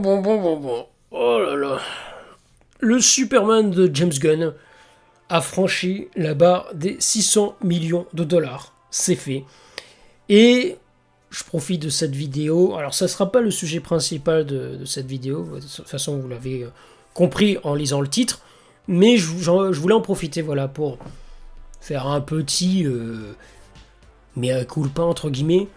Bon. Oh là là. Le Superman de James Gunn a franchi la barre des 600 millions de dollars. C'est fait. Et je profite de cette vidéo. Alors, ça ne sera pas le sujet principal de cette vidéo. De toute façon, vous l'avez compris en lisant le titre. Mais je voulais en profiter, voilà, pour faire un petit mea culpa, entre guillemets.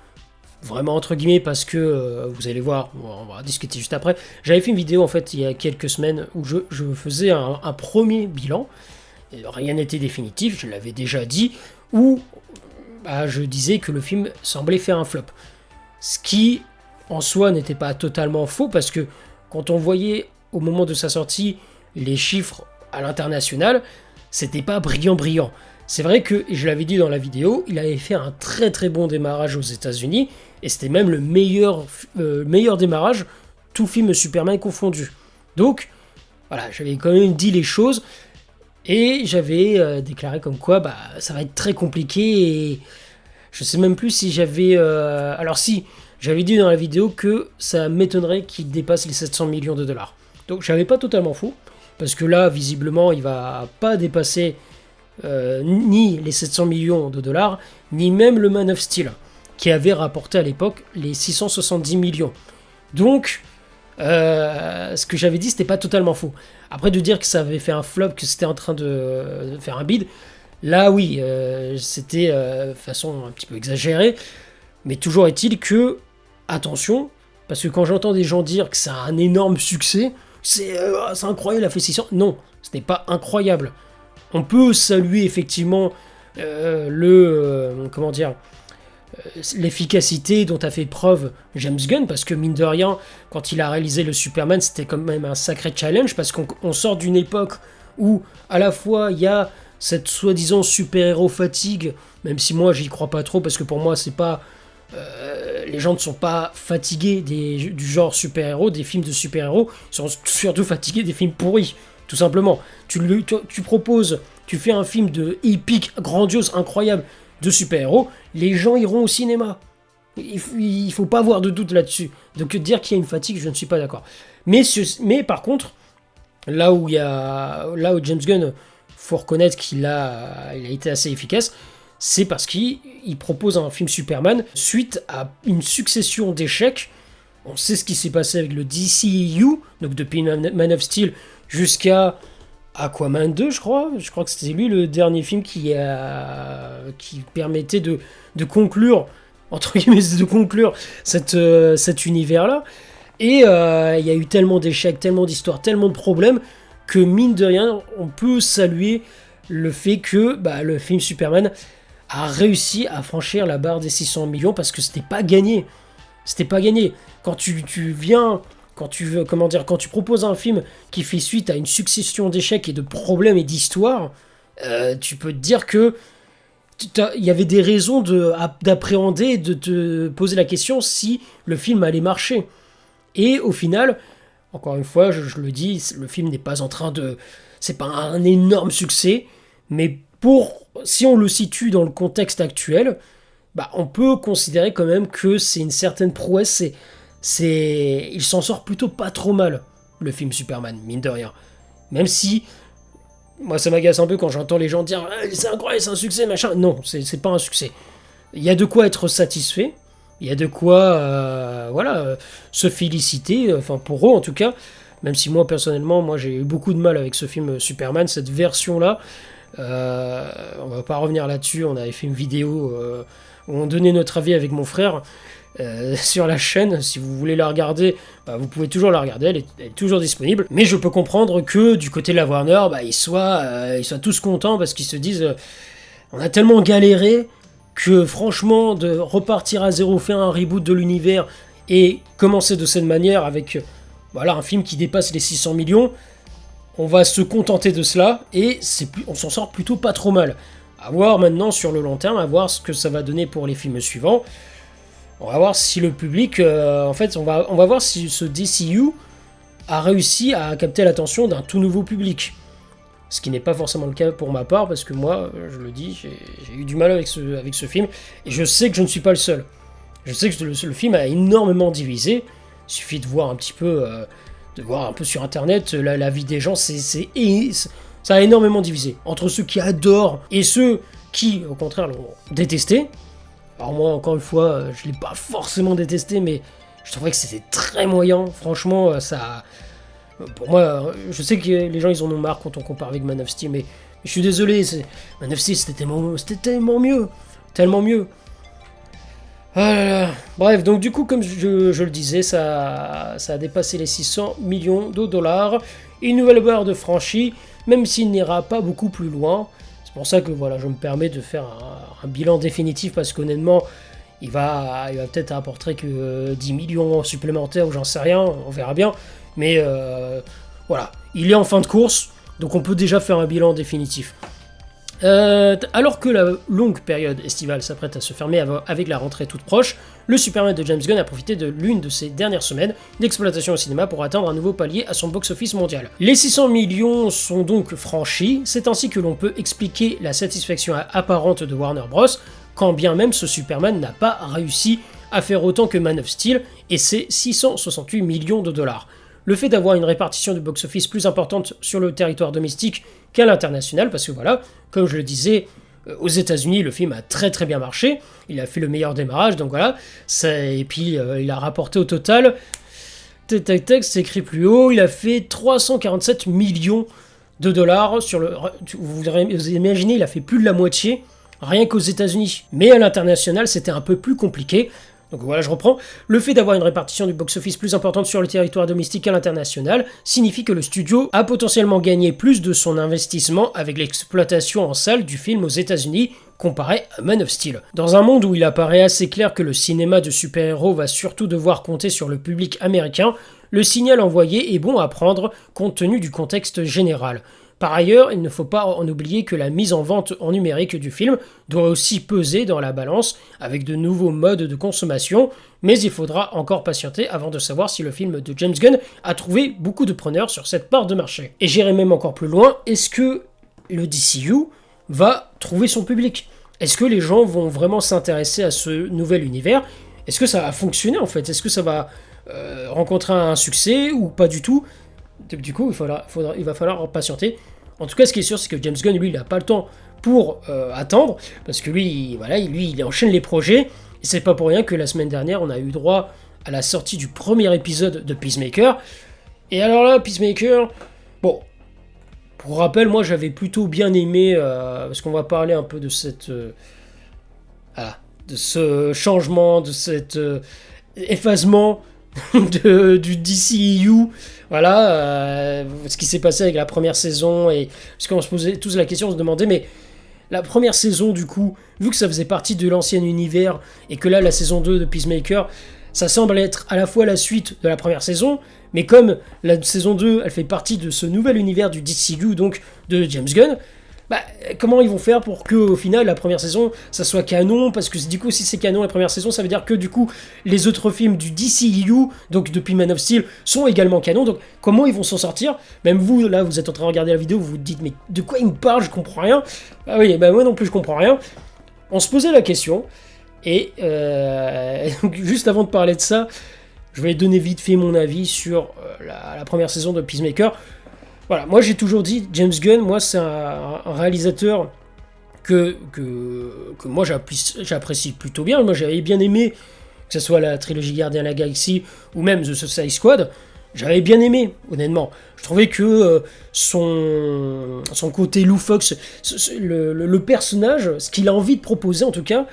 Vraiment entre guillemets, parce que vous allez voir, on va discuter juste après. J'avais fait une vidéo en fait il y a quelques semaines où je faisais un premier bilan. Rien n'était définitif, je l'avais déjà dit, où je disais que le film semblait faire un flop. Ce qui en soi n'était pas totalement faux, parce que quand on voyait au moment de sa sortie les chiffres à l'international, c'était pas brillant. C'est vrai que, et je l'avais dit dans la vidéo, il avait fait un très très bon démarrage aux États-Unis, et c'était même le meilleur démarrage, tout film Superman confondu. Donc, voilà, j'avais quand même dit les choses, et j'avais déclaré comme quoi ça va être très compliqué, et je sais même plus si j'avais... alors si, j'avais dit dans la vidéo que ça m'étonnerait qu'il dépasse les 700 millions de dollars. Donc j'avais pas totalement faux, parce que là, visiblement, il va pas dépasser... ni les 700 millions de dollars, ni même le Man of Steel, qui avait rapporté à l'époque les 670 millions. Donc, ce que j'avais dit, c'était pas totalement faux. Après, de dire que ça avait fait un flop, que c'était en train de faire un bid, là oui, c'était de façon un petit peu exagérée, mais toujours est-il que, attention, parce que quand j'entends des gens dire que c'est un énorme succès, c'est incroyable, il a fait 600... Non, ce n'est pas incroyable. On peut saluer effectivement l'efficacité dont a fait preuve James Gunn, parce que mine de rien, quand il a réalisé le Superman, c'était quand même un sacré challenge, parce qu'on sort d'une époque où à la fois il y a cette soi-disant super-héros fatigue, même si moi j'y crois pas trop, parce que pour moi c'est pas... les gens ne sont pas fatigués du genre super-héros, des films de super-héros, ils sont surtout fatigués des films pourris. Tout simplement, tu proposes, tu fais un film de épique, grandiose, incroyable, de super-héros, les gens iront au cinéma. Il faut pas avoir de doute là-dessus. Donc dire qu'il y a une fatigue, je ne suis pas d'accord. Mais par contre, là où James Gunn, faut reconnaître qu'il a été assez efficace, c'est parce qu'il propose un film Superman suite à une succession d'échecs. On sait ce qui s'est passé avec le DCEU, donc depuis Man of Steel jusqu'à Aquaman 2, je crois. Je crois que c'était lui le dernier film qui permettait de conclure, entre guillemets, de conclure cet univers-là. Et il y a eu tellement d'échecs, tellement d'histoires, tellement de problèmes, que mine de rien, on peut saluer le fait que le film Superman a réussi à franchir la barre des 600 millions, parce que c'était pas gagné. C'était pas gagné. Quand tu viens... Quand tu proposes un film qui fait suite à une succession d'échecs et de problèmes et d'histoires, tu peux te dire que il y avait des raisons d'appréhender, de te poser la question si le film allait marcher. Et au final, encore une fois, je le dis, le film n'est pas en train de... C'est pas un énorme succès, mais si on le situe dans le contexte actuel, on peut considérer quand même que c'est une certaine prouesse. Il s'en sort plutôt pas trop mal, le film Superman, mine de rien. Même si, moi ça m'agace un peu quand j'entends les gens dire c'est incroyable, c'est un succès, machin. Non, c'est pas un succès. Il y a de quoi être satisfait, il y a de quoi se féliciter, enfin pour eux en tout cas. Même si moi personnellement, j'ai eu beaucoup de mal avec ce film Superman, cette version-là. On va pas revenir là-dessus, on avait fait une vidéo où on donnait notre avis avec mon frère. Sur la chaîne, si vous voulez la regarder, vous pouvez toujours la regarder, elle est toujours disponible. Mais je peux comprendre que du côté de la Warner, ils soient tous contents, parce qu'ils se disent on a tellement galéré que franchement, de repartir à zéro, faire un reboot de l'univers et commencer de cette manière avec un film qui dépasse les 600 millions, on va se contenter de cela, et on s'en sort plutôt pas trop mal. À voir maintenant sur le long terme, à voir ce que ça va donner pour les films suivants. On va voir si le public, on va voir si ce DCU a réussi à capter l'attention d'un tout nouveau public. Ce qui n'est pas forcément le cas pour ma part, parce que moi, je le dis, j'ai eu du mal avec ce film, et je sais que je ne suis pas le seul. Je sais que le film a énormément divisé, Il suffit de voir un petit peu, sur internet la vie des gens, ça a énormément divisé entre ceux qui adorent et ceux qui, au contraire, l'ont détesté. Alors moi, encore une fois, je l'ai pas forcément détesté, mais je trouvais que c'était très moyen. Franchement, ça... Pour moi, je sais que les gens, ils en ont marre quand on compare avec Man of Steel, mais je suis désolé, Man of Steel, c'était tellement mieux. Tellement mieux. Ah là là. Bref, donc du coup, comme je le disais, ça a dépassé les 600 millions de dollars. Une nouvelle barre de franchie, même s'il n'ira pas beaucoup plus loin. C'est pour ça que voilà, je me permets de faire un bilan définitif, parce qu'honnêtement, il va peut-être apporter que 10 millions supplémentaires, ou j'en sais rien, on verra bien. Mais voilà, il est en fin de course, donc on peut déjà faire un bilan définitif. Alors que la longue période estivale s'apprête à se fermer avec la rentrée toute proche, le Superman de James Gunn a profité de l'une de ses dernières semaines d'exploitation au cinéma pour atteindre un nouveau palier à son box-office mondial. Les 600 millions sont donc franchis, c'est ainsi que l'on peut expliquer la satisfaction apparente de Warner Bros, quand bien même ce Superman n'a pas réussi à faire autant que Man of Steel et ses 668 millions de dollars. Le fait d'avoir une répartition du box-office plus importante sur le territoire domestique qu'à l'international, parce que voilà, comme je le disais, aux États-Unis, le film a très très bien marché, il a fait le meilleur démarrage, donc voilà, et puis il a rapporté au total, c'est écrit plus haut, il a fait 347 millions de dollars sur le... Vous imaginez, il a fait plus de la moitié, rien qu'aux États-Unis. Mais à l'international, c'était un peu plus compliqué. Donc voilà, je reprends. Le fait d'avoir une répartition du box-office plus importante sur le territoire domestique qu'à l'international signifie que le studio a potentiellement gagné plus de son investissement avec l'exploitation en salle du film aux États-Unis comparé à Man of Steel. Dans un monde où il apparaît assez clair que le cinéma de super-héros va surtout devoir compter sur le public américain, le signal envoyé est bon à prendre compte tenu du contexte général. Par ailleurs, il ne faut pas en oublier que la mise en vente en numérique du film doit aussi peser dans la balance avec de nouveaux modes de consommation, mais il faudra encore patienter avant de savoir si le film de James Gunn a trouvé beaucoup de preneurs sur cette part de marché. Et j'irai même encore plus loin, est-ce que le DCU va trouver son public? Est-ce que les gens vont vraiment s'intéresser à ce nouvel univers? Est-ce que ça va fonctionner en fait? Est-ce que ça va rencontrer un succès ou pas du tout? Du coup, il va falloir patienter. En tout cas, ce qui est sûr, c'est que James Gunn, lui, il n'a pas le temps pour attendre, parce que lui, il enchaîne les projets, et c'est pas pour rien que la semaine dernière, on a eu droit à la sortie du premier épisode de Peacemaker. Et alors là, Peacemaker, bon, pour rappel, moi, j'avais plutôt bien aimé, parce qu'on va parler un peu de de ce changement, de cet effacement du DCEU, voilà, ce qui s'est passé avec la première saison, et parce qu'on se posait tous la question, on se demandait, mais la première saison, du coup, vu que ça faisait partie de l'ancien univers, et que là, la saison 2 de Peacemaker, ça semble être à la fois la suite de la première saison, mais comme la saison 2, elle fait partie de ce nouvel univers du DCU, donc de James Gunn, bah, comment ils vont faire pour que au final la première saison ça soit canon, parce que du coup si c'est canon la première saison, ça veut dire que du coup les autres films du DCEU, donc depuis Man of Steel, sont également canons. Donc comment ils vont s'en sortir? Même vous là, vous êtes en train de regarder la vidéo, vous vous dites mais de quoi il me parle, je comprends rien. Bah oui, bah moi non plus je comprends rien. On se posait la question, et donc, juste avant de parler de ça, je vais donner vite fait mon avis sur la première saison de Peacemaker. Voilà, moi j'ai toujours dit, James Gunn, moi c'est un réalisateur que moi j'apprécie plutôt bien. Moi j'avais bien aimé, que ce soit la trilogie Gardien de la Galaxie ou même The Suicide Squad, j'avais bien aimé, honnêtement. Je trouvais que son côté loufoque, le personnage, ce qu'il a envie de proposer en tout cas,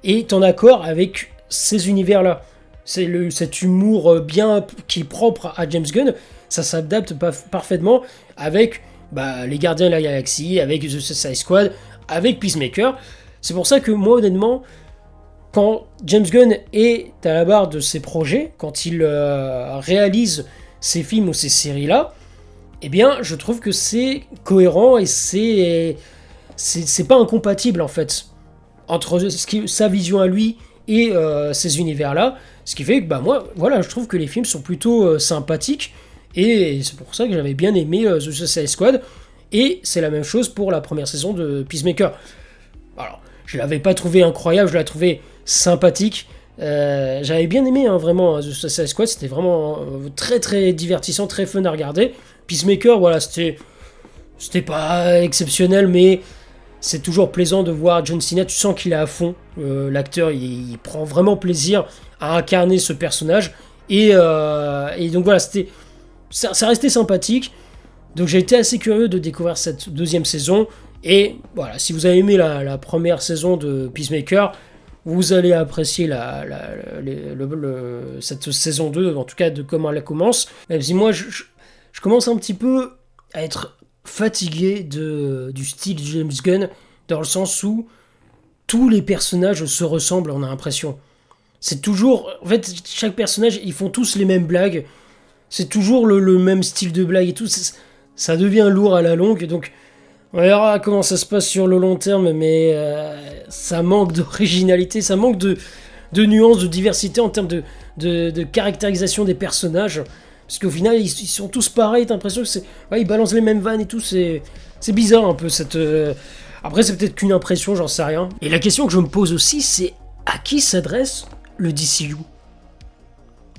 est en accord avec ces univers-là. C'est cet humour bien qui est propre à James Gunn. Ça s'adapte parfaitement avec les Gardiens de la Galaxie, avec The Suicide Squad, avec Peacemaker. C'est pour ça que moi, honnêtement, quand James Gunn est à la barre de ses projets, quand il réalise ces films ou ces séries-là, eh bien, je trouve que c'est cohérent et c'est pas incompatible, en fait, entre sa vision à lui et ces univers-là. Ce qui fait que, moi, voilà, je trouve que les films sont plutôt sympathiques. Et c'est pour ça que j'avais bien aimé The Suicide Squad. Et c'est la même chose pour la première saison de Peacemaker. Alors, je l'avais pas trouvé incroyable, je l'ai trouvé sympathique. J'avais bien aimé, hein, vraiment, The Suicide Squad, c'était vraiment très très divertissant, très fun à regarder. Peacemaker, voilà, c'était pas exceptionnel, mais c'est toujours plaisant de voir John Cena, tu sens qu'il est à fond. L'acteur, il prend vraiment plaisir à incarner ce personnage. Et donc voilà, ça restait sympathique. Donc j'ai été assez curieux de découvrir cette deuxième saison. Et voilà, si vous avez aimé la première saison de Peacemaker, vous allez apprécier cette saison 2, en tout cas de comment elle commence. Même si moi, je commence un petit peu à être fatigué du style James Gunn, dans le sens où tous les personnages se ressemblent, on a l'impression. C'est toujours... En fait, chaque personnage, ils font tous les mêmes blagues. C'est toujours le même style de blague et tout. Ça devient lourd à la longue, donc... On verra comment ça se passe sur le long terme, mais ça manque d'originalité, ça manque de nuances, de diversité en termes de caractérisation des personnages. Parce qu'au final, ils sont tous pareils, t'as l'impression que ils balancent les mêmes vannes et tout, c'est bizarre un peu cette... Après, c'est peut-être qu'une impression, j'en sais rien. Et la question que je me pose aussi, c'est à qui s'adresse le DCU?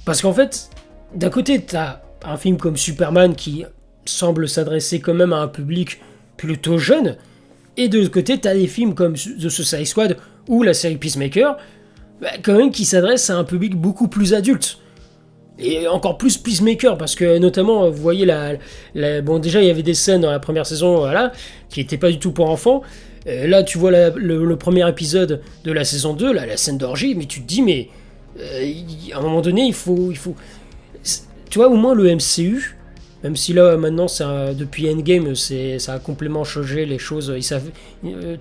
Parce qu'en fait, d'un côté, t'as un film comme Superman qui semble s'adresser quand même à un public plutôt jeune, et de l'autre côté, t'as des films comme The Suicide Squad ou la série Peacemaker, quand même qui s'adressent à un public beaucoup plus adulte. Et encore plus Peacemaker, parce que notamment, vous voyez, bon, déjà il y avait des scènes dans la première saison, voilà, qui n'étaient pas du tout pour enfants. Là, tu vois le premier épisode de la saison 2, là, la scène d'orgie, mais tu te dis, mais à un moment donné, il faut... Tu vois, au moins le MCU, même si là, maintenant, depuis Endgame, ça a complètement changé les choses.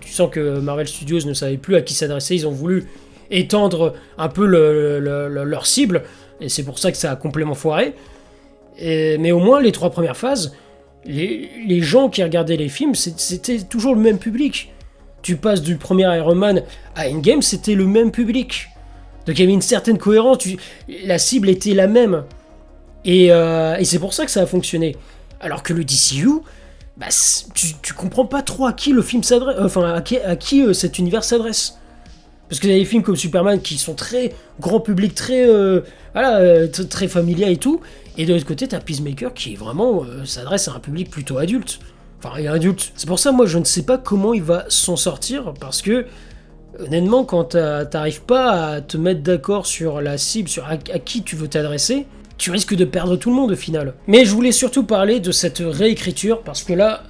Tu sens que Marvel Studios ne savait plus à qui s'adresser. Ils ont voulu étendre un peu leur cible. Et c'est pour ça que ça a complètement foiré. Mais au moins, les 3 premières phases, les gens qui regardaient les films, c'était toujours le même public. Tu passes du premier Iron Man à Endgame, c'était le même public. Donc il y avait une certaine cohérence. La cible était la même. Et c'est pour ça que ça a fonctionné. Alors que le DCU, bah, tu comprends pas trop à qui le film s'adresse, enfin à qui cet univers s'adresse. Parce que y a des films comme Superman qui sont très grand public, très très familial et tout. Et de l'autre côté, t'as Peacemaker qui vraiment s'adresse à un public plutôt adulte. Enfin, il est adulte. C'est pour ça, moi, je ne sais pas comment il va s'en sortir, parce que honnêtement, quand t'arrives pas à te mettre d'accord sur la cible, sur à qui tu veux t'adresser, tu risques de perdre tout le monde au final. Mais je voulais surtout parler de cette réécriture, parce que là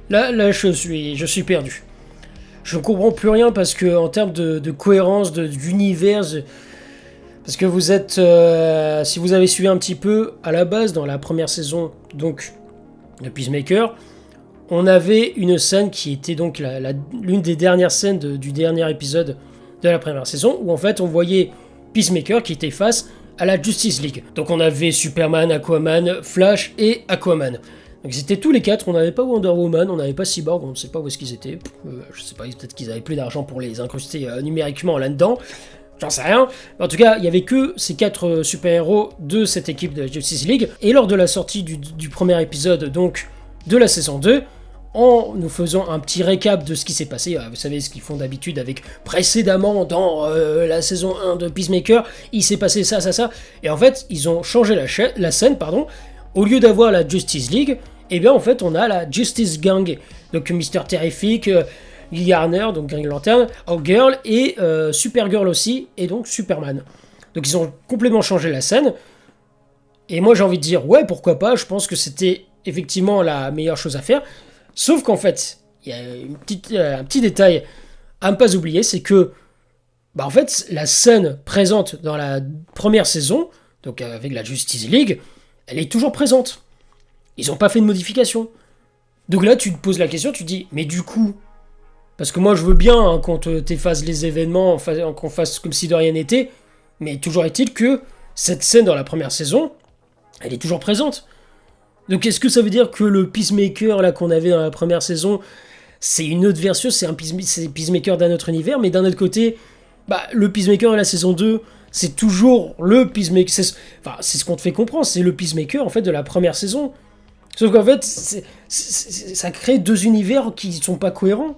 je suis perdu. Je ne comprends plus rien, parce que en termes de cohérence, d'univers, parce que vous êtes, si vous avez suivi un petit peu, à la base, dans la première saison donc de Peacemaker, on avait une scène qui était donc l'une des dernières scènes du dernier épisode de la première saison, où en fait on voyait Peacemaker qui était face à la Justice League. Donc on avait Superman, Aquaman, Flash et Aquaman. Donc ils étaient tous les 4, on n'avait pas Wonder Woman, on n'avait pas Cyborg, on ne sait pas où est-ce qu'ils étaient. Je sais pas, peut-être qu'ils avaient plus d'argent pour les incruster numériquement là-dedans. J'en sais rien. Mais en tout cas, il n'y avait que ces 4 super-héros de cette équipe de la Justice League. Et lors de la sortie du premier épisode donc de la saison 2, en nous faisant un petit récap de ce qui s'est passé. Vous savez ce qu'ils font d'habitude avec précédemment dans la saison 1 de Peacemaker, il s'est passé ça. Et en fait, ils ont changé la scène, pardon. Au lieu d'avoir la Justice League, eh bien en fait, on a la Justice Gang. Donc Mr. Terrific, Guy Garner, donc Green Lantern, Hawkgirl et Supergirl aussi, et donc Superman. Donc ils ont complètement changé la scène. Et moi j'ai envie de dire, ouais, pourquoi pas, je pense que c'était effectivement la meilleure chose à faire. Sauf qu'en fait, il y a un petit détail à ne pas oublier, c'est que en fait, la scène présente dans la première saison, donc avec la Justice League, elle est toujours présente. Ils n'ont pas fait de modification. Donc là, tu te poses la question, tu te dis, mais du coup, parce que moi je veux bien hein, qu'on t'efface les événements, qu'on fasse comme si de rien n'était, mais toujours est-il que cette scène dans la première saison, elle est toujours présente. Donc est-ce que ça veut dire que le Peacemaker là qu'on avait dans la première saison, c'est une autre version, c'est Peacemaker d'un autre univers, mais d'un autre côté, le Peacemaker de la saison 2, c'est toujours le Peacemaker, c'est ce qu'on te fait comprendre, c'est le Peacemaker en fait de la première saison. Sauf qu'en fait, ça crée 2 univers qui sont pas cohérents.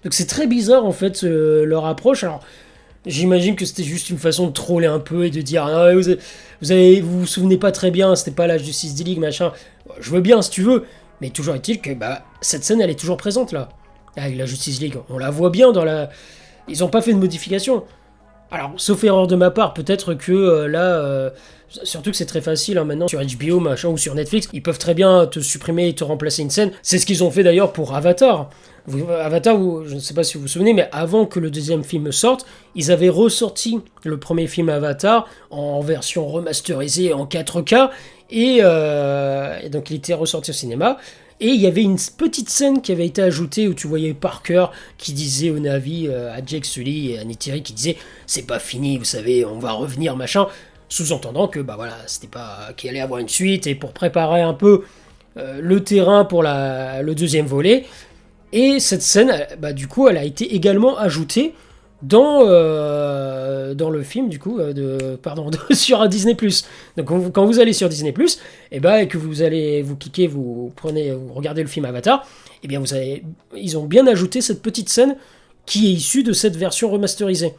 Donc c'est très bizarre en fait leur approche. Alors J'imagine que c'était juste une façon de troller un peu et de dire ah, vous souvenez pas très bien, c'était pas la Justice League, machin. Je veux bien si tu veux, mais toujours est-il que bah, cette scène elle est toujours présente là. Avec la Justice League, on la voit bien dans la. Ils ont pas fait de modification. Alors, sauf erreur de ma part, peut-être que surtout que c'est très facile hein, maintenant sur HBO machin ou sur Netflix, ils peuvent très bien te supprimer et te remplacer une scène. C'est ce qu'ils ont fait d'ailleurs pour Avatar. Avatar, je ne sais pas si vous vous souvenez, mais avant que le deuxième film sorte, ils avaient ressorti le premier film Avatar en version remasterisée en 4K et donc il était ressorti au cinéma. Et il y avait une petite scène qui avait été ajoutée où tu voyais Parker qui disait au Na'vi, à Jake Sully et à Neytiri qui disait c'est pas fini, vous savez, on va revenir, machin. Sous-entendant que bah voilà, c'était pas qu'il allait avoir une suite et pour préparer un peu le terrain pour le deuxième volet. Et cette scène, bah, du coup, elle a été également ajoutée dans le film du coup sur Disney+. Donc quand vous allez sur Disney+, et bah, et que vous cliquez, vous regardez le film Avatar, et bien ils ont bien ajouté cette petite scène qui est issue de cette version remasterisée.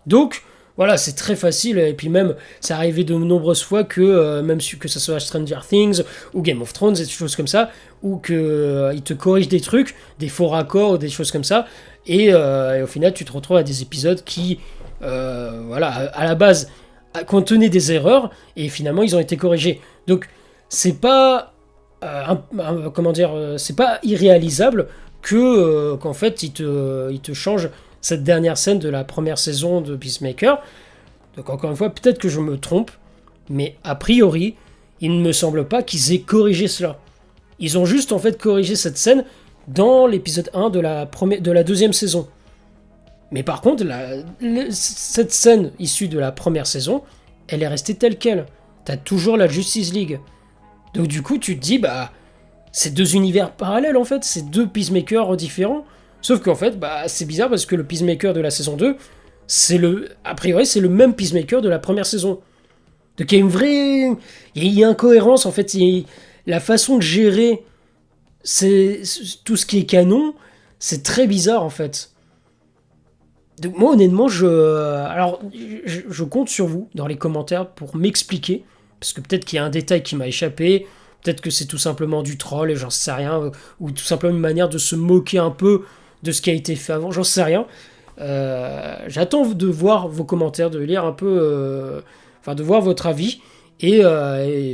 Donc voilà, c'est très facile, et puis même, c'est arrivé de nombreuses fois que, même que ce soit Stranger Things, ou Game of Thrones, et des choses comme ça, ou qu'ils te corrigent des trucs, des faux raccords, ou des choses comme ça, et au final, tu te retrouves à des épisodes qui, voilà, à la base, contenaient des erreurs, et finalement, ils ont été corrigés. Donc, c'est pas, comment dire, c'est pas irréalisable qu'en fait, ils te changent cette dernière scène de la première saison de Peacemaker. Donc encore une fois, peut-être que je me trompe, mais a priori, il ne me semble pas qu'ils aient corrigé cela. Ils ont juste en fait corrigé cette scène dans l'épisode 1 de la deuxième saison. Mais par contre, cette scène issue de la première saison, elle est restée telle quelle. T'as toujours la Justice League. Donc du coup, tu te dis, bah, c'est deux univers parallèles en fait, c'est deux Peacemakers différents. Sauf qu'en fait, bah, c'est bizarre parce que le Peacemaker de la saison 2, a priori, c'est le même Peacemaker de la première saison. Donc il y a une vraie. Il y a une incohérence en fait. La façon de gérer tout ce qui est canon, c'est très bizarre en fait. Donc moi honnêtement, je compte sur vous dans les commentaires pour m'expliquer. Parce que peut-être qu'il y a un détail qui m'a échappé. Peut-être que c'est tout simplement du troll et j'en sais rien. Ou tout simplement une manière de se moquer un peu de ce qui a été fait avant, j'en sais rien. J'attends de voir vos commentaires, de lire un peu, de voir votre avis et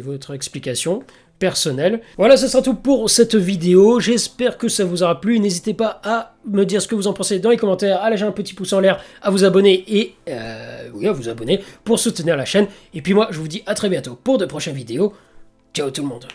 votre explication personnelle. Voilà, ce sera tout pour cette vidéo. J'espère que ça vous aura plu. N'hésitez pas à me dire ce que vous en pensez dans les commentaires, à lâcher un petit pouce en l'air, à vous abonner et à vous abonner pour soutenir la chaîne. Et puis moi, je vous dis à très bientôt pour de prochaines vidéos. Ciao tout le monde.